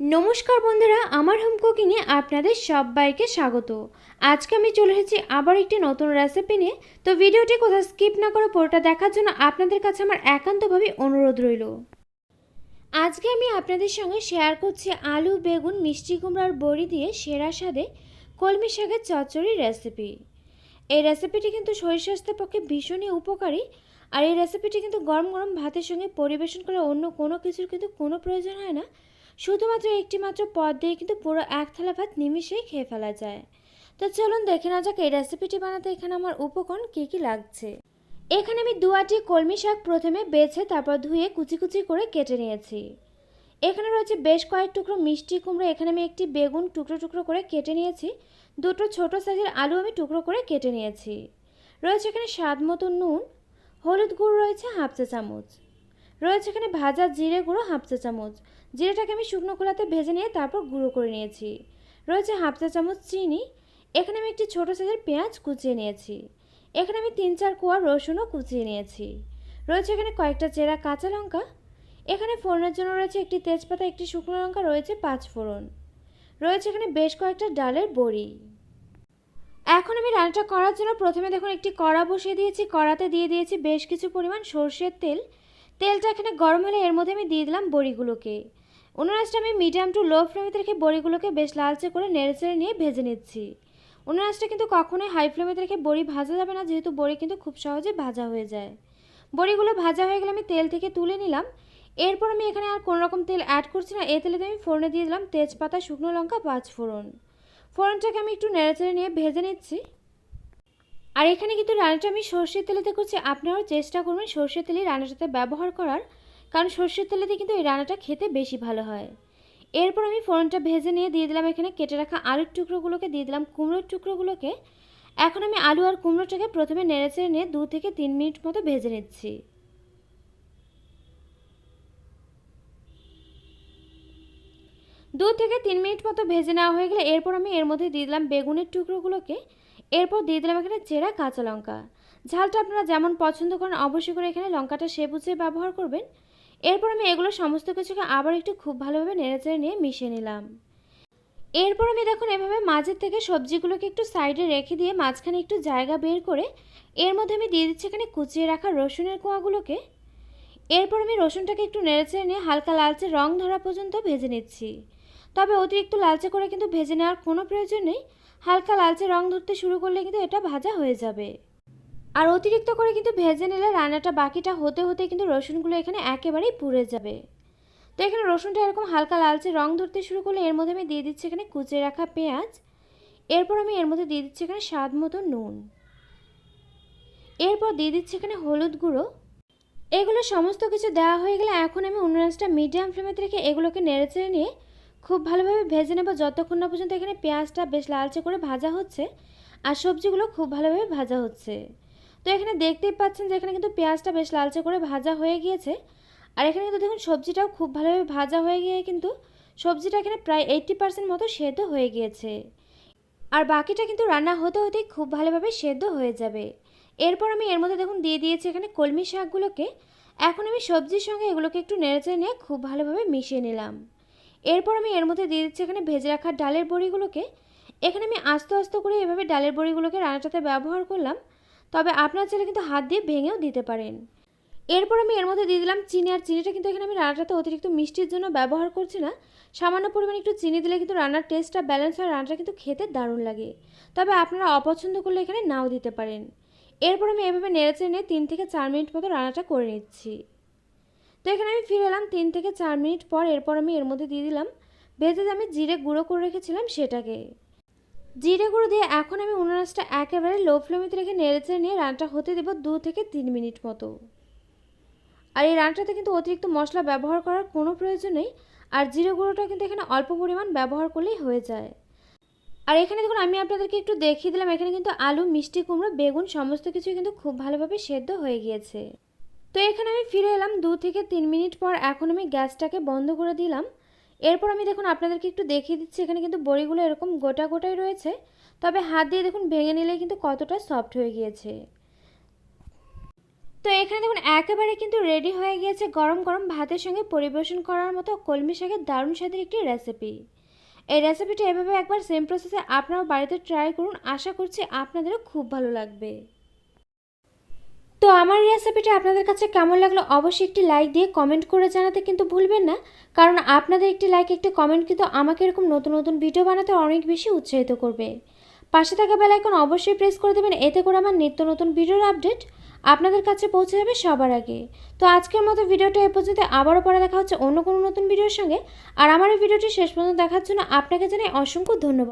নমস্কার বন্ধুরা, আমার হোম কুকিংয়ে আপনাদের সবাইকে স্বাগত। আজকে আমি চলে এসেছি আবার একটি নতুন রেসিপি নিয়ে। তো ভিডিওটি কোথাও স্কিপ না করে পুরোটা দেখার জন্য আপনাদের কাছে আমার একান্তভাবে অনুরোধ রইল। আজকে আমি আপনাদের সঙ্গে শেয়ার করছি আলু, বেগুন, মিষ্টি কুমড়ার বড়ি দিয়ে সেরা স্বাদে কলমি শাকের চচ্চড়ি রেসিপি। এই রেসিপিটি কিন্তু শরীর স্বাস্থ্যের পক্ষে ভীষণই উপকারী। আর এই রেসিপিটি কিন্তু গরম গরম ভাতের সঙ্গে পরিবেশন করে অন্য কোনো কিছুর কিন্তু কোনো প্রয়োজন হয় না। শুধুমাত্র একটি মাত্র পদ দিয়ে কিন্তু পুরো এক থালা ভাত নিমিষেই খেয়ে ফেলা যায়। তো চলুন দেখে না যাক এই রেসিপিটি বানাতে এখানে আমার উপকরণ কী কী লাগছে। এখানে আমি 2 আঁটি কলমি শাক প্রথমে বেছে তারপর ধুয়ে কুচি কুচি করে কেটে নিয়েছি। এখানে রয়েছে বেশ কয়েক টুকরো মিষ্টি কুমড়ো। এখানে আমি একটি বেগুন টুকরো টুকরো করে কেটে নিয়েছি। দুটো ছোট সাইজের আলু আমি টুকরো করে কেটে নিয়েছি। রয়েছে এখানে স্বাদ মতো নুন, হলুদ গুঁড়ো রয়েছে হাফ চা চামচ, রয়েছে এখানে ভাজা জিরে গুঁড়ো হাফ চা চামচ। জিরেটাকে আমি শুকনো খোলাতে ভেজে নিয়ে তারপর গুঁড়ো করে নিয়েছি। রয়েছে হাফ চা চামচ চিনি। এখানে আমি একটি ছোটো সাইজের পেঁয়াজ কুচিয়ে নিয়েছি। এখানে আমি 3-4 কোয়া রসুনও কুচিয়ে নিয়েছি। রয়েছে এখানে কয়েকটা চেরা কাঁচা লঙ্কা। এখানে ফোড়নের জন্য রয়েছে একটি তেজপাতা, একটি শুকনো লঙ্কা, রয়েছে 5 ফোড়ন। রয়েছে এখানে বেশ কয়েকটা ডালের বড়ি। এখন আমি রান্নাটা করার জন্য প্রথমে দেখুন একটি কড়া বসিয়ে দিয়েছি। কড়াতে দিয়ে দিয়েছি বেশ কিছু পরিমাণ সর্ষের তেল। তেলটা এখানে গরম হলে এর মধ্যে আমি দিয়ে দিলাম বড়িগুলোকে। উনুনাসটা আমি মিডিয়াম টু লো ফ্লেমেতে রেখে বড়িগুলোকে বেশ লালচে করে নেড়েচেড়ে নিয়ে ভেজে নিচ্ছি। উনুনাসটা কিন্তু কখনোই হাই ফ্লেমেতে রেখে বড়ি ভাজা যাবে না, যেহেতু বড়ি কিন্তু খুব সহজে ভাজা হয়ে যায়। বড়িগুলো ভাজা হয়ে গেলে আমি তেল থেকে তুলে নিলাম। এরপর আমি এখানে আর কোনো রকম তেল অ্যাড করছি না। এই তেলেতে আমি ফোড়নে দিয়ে দিলাম তেজপাতা, শুকনো লঙ্কা, 5 ফোড়ন। ফোড়নটাকে আমি একটু নেড়েচেড়ে নিয়ে ভেজে নিচ্ছি। আর এখানে কিন্তু রান্নাটা আমি সর্ষের তেলেতে করছি। আপনারাও চেষ্টা করবেন সর্ষের তেলেই রান্নাটাতে ব্যবহার করার, কারণ সর্ষের তেলেতে কিন্তু এই রান্নাটা খেতে বেশি ভালো হয়। এরপর আমি ফোড়নটা ভেজে নিয়ে দিয়ে দিলাম এখানে কেটে রাখা আলুর টুকরোগুলোকে, দিয়ে দিলাম কুমড়োর টুকরোগুলোকে। এখন আমি আলু আর কুমড়োটাকে প্রথমে নেড়েচেড়ে নিয়ে 2 থেকে 3 মিনিট মতো ভেজে নিচ্ছি। 2 থেকে 3 মিনিট মতো ভেজে নেওয়া হয়ে গেলে এরপর আমি এর মধ্যে দিয়ে দিলাম বেগুনের টুকরোগুলোকে। এরপর দিয়ে দিলাম এখানে চেরা কাঁচা লঙ্কা। ঝালটা আপনারা যেমন পছন্দ করেন অবশ্যই করে এখানে লঙ্কাটা বুঝে ব্যবহার করবেন। এরপর আমি এগুলো সমস্ত কিছুকে আবার একটু খুব ভালোভাবে নেড়েচেড়ে নিয়ে মিশিয়ে নিলাম। এরপর আমি দেখুন এভাবে মাঝের থেকে সবজিগুলোকে একটু সাইডে রেখে দিয়ে মাঝখানে একটু জায়গা বের করে এর মধ্যে আমি দিয়ে দিচ্ছি এখানে কুচিয়ে রাখা রসুনের কোয়াগুলোকে। এরপর আমি রসুনটাকে একটু নেড়েচেড়ে নিয়ে হালকা লালচে রং ধরা পর্যন্ত ভেজে নিচ্ছি। তবে অতিরিক্ত লালচে করে কিন্তু ভেজে নেওয়ার কোনো প্রয়োজন নেই। হালকা লালচে রং ধরতে শুরু করলে কিন্তু এটা ভাজা হয়ে যাবে। আর অতিরিক্ত করে কিন্তু ভেজে নিলে রান্নাটা বাকিটা হতে হতে কিন্তু রসুনগুলো এখানে একেবারেই পুড়ে যাবে। তো এখানে রসুনটা এরকম হালকা লালচে রং ধরতে শুরু করলে এর মধ্যে আমি দিয়ে দিচ্ছি এখানে কুচিয়ে রাখা পেঁয়াজ। এরপর আমি এর মধ্যে দিয়ে দিচ্ছি এখানে স্বাদ মতো নুন। এরপর দিয়ে দিচ্ছি এখানে হলুদ গুঁড়ো। এগুলো সমস্ত কিছু দেওয়া হয়ে গেলে এখন আমি উনুনটা মিডিয়াম ফ্লেমেতে রেখে এগুলোকে নেড়েচেড়ে নিয়ে খুব ভালোভাবে ভেজে নেব, যতক্ষণ না পর্যন্ত এখানে পেঁয়াজটা বেশ লালচে করে ভাজা হচ্ছে আর সবজিগুলো খুব ভালোভাবে ভাজা হচ্ছে। তো এখানে দেখতেই পাচ্ছেন যে এখানে কিন্তু পেঁয়াজটা বেশ লালচে করে ভাজা হয়ে গিয়েছে। আর এখানে কিন্তু দেখুন সবজিটাও খুব ভালোভাবে ভাজা হয়ে গিয়ে কিন্তু সবজিটা এখানে প্রায় 80% মতো সেদ্ধ হয়ে গিয়েছে। আর বাকিটা কিন্তু রান্না হতে হতেই খুব ভালোভাবে সেদ্ধ হয়ে যাবে। এরপর আমি এর মধ্যে দেখুন দিয়ে দিয়েছি এখানে কলমি শাকগুলোকে। এখন আমি সবজির সঙ্গে এগুলোকে একটু নেড়েচেড়ে নিয়ে খুব ভালোভাবে মিশিয়ে নিলাম। এরপর আমি এর মধ্যে দিয়ে দিচ্ছি এখানে ভেজে রাখা ডালের বড়িগুলোকে। এখানে আমি আস্তে আস্তে করে এভাবে ডালের বড়িগুলোকে রান্নাটাতে ব্যবহার করলাম, তবে আপনার চাইলে কিন্তু হাত দিয়ে ভেঙেও দিতে পারেন। এরপর আমি এর মধ্যে দিয়ে দিলাম চিনি। আর চিনিটা কিন্তু এখানে আমি রান্নাটাতে অতিরিক্ত মিষ্টির জন্য ব্যবহার করছি না। সামান্য পরিমাণে একটু চিনি দিলে কিন্তু রান্নার টেস্টটা ব্যালেন্স হয়, রান্নাটা কিন্তু খেতে দারুণ লাগে। তবে আপনারা অপছন্দ করলে এখানে নাও দিতে পারেন। এরপর আমি এভাবে নেড়েচেড়ে নিয়ে 3 থেকে 4 মিনিট মতো রান্নাটা করে নিচ্ছি। তো এখানে আমি ফিরে এলাম 3 থেকে 4 মিনিট পর। এরপর আমি এর মধ্যে দিয়ে দিলাম ভেজে যে আমি জিরে গুঁড়ো করে রেখেছিলাম সেটাকে। জিরে গুঁড়ো দিয়ে এখন আমি উনুনাসটা একেবারে লো ফ্লেমেতে রেখে নেড়েচেড়ে নিয়ে রান্নাটা হতে দেব 2 থেকে 3 মিনিট মতো। আর এই রান্নাটাতে কিন্তু অতিরিক্ত মশলা ব্যবহার করার কোনো প্রয়োজন নেই। আর জিরে গুঁড়োটা কিন্তু এখানে অল্প পরিমাণ ব্যবহার করলেই হয়ে যায়। আর এখানে দেখুন আমি আপনাদেরকে একটু দেখিয়ে দিলাম এখানে কিন্তু আলু, মিষ্টি কুমড়ো, বেগুন সমস্ত কিছুই কিন্তু খুব ভালোভাবে সেদ্ধ হয়ে গিয়েছে। তো এখানে আমি ফিরে এলাম 2 থেকে 3 মিনিট পর। এখন আমি গ্যাসটাকে বন্ধ করে দিলাম। এরপর আমি দেখুন আপনাদেরকে একটু দেখিয়ে দিচ্ছি এখানে কিন্তু বড়িগুলো এরকম গোটা গোটাই রয়েছে, তবে হাত দিয়ে দেখুন ভেঙে নিলেই কিন্তু কতটা সফট হয়ে গিয়েছে। তো এখানে দেখুন একেবারে কিন্তু রেডি হয়ে গিয়েছে গরম গরম ভাতের সঙ্গে পরিবেশন করার মতো কলমি শাকের দারুণ স্বাদের একটি রেসিপি। এই রেসিপিটা এভাবে একবার সেম প্রসেসে আপনারাও বাড়িতে ট্রাই করুন, আশা করছি আপনাদেরও খুব ভালো লাগবে। তো আমার রেসিপিটা আপনাদের কাছে কেমন লাগলো অবশ্যই একটি লাইক দিয়ে কমেন্ট করে জানাতে কিন্তু ভুলবেন না, কারণ আপনাদের একটি লাইক একটি কমেন্ট কিন্তু আমাকে এরকম নতুন নতুন ভিডিও বানাতে অনেক বেশি উৎসাহিত করবে। পাশে থাকা বেল আইকন অবশ্যই প্রেস করে দেবেন, এতে করে আমার নিত্য নতুন ভিডিওর আপডেট আপনাদের কাছে পৌঁছে যাবে সবার আগে। তো আজকের মতো ভিডিওটা এ পর্যন্ত, আবারও পরে দেখা হচ্ছে অন্য কোনো নতুন ভিডিওর সঙ্গে। আর আমার এই ভিডিওটি শেষ পর্যন্ত দেখার জন্য আপনাকে জানাই অসংখ্য ধন্যবাদ।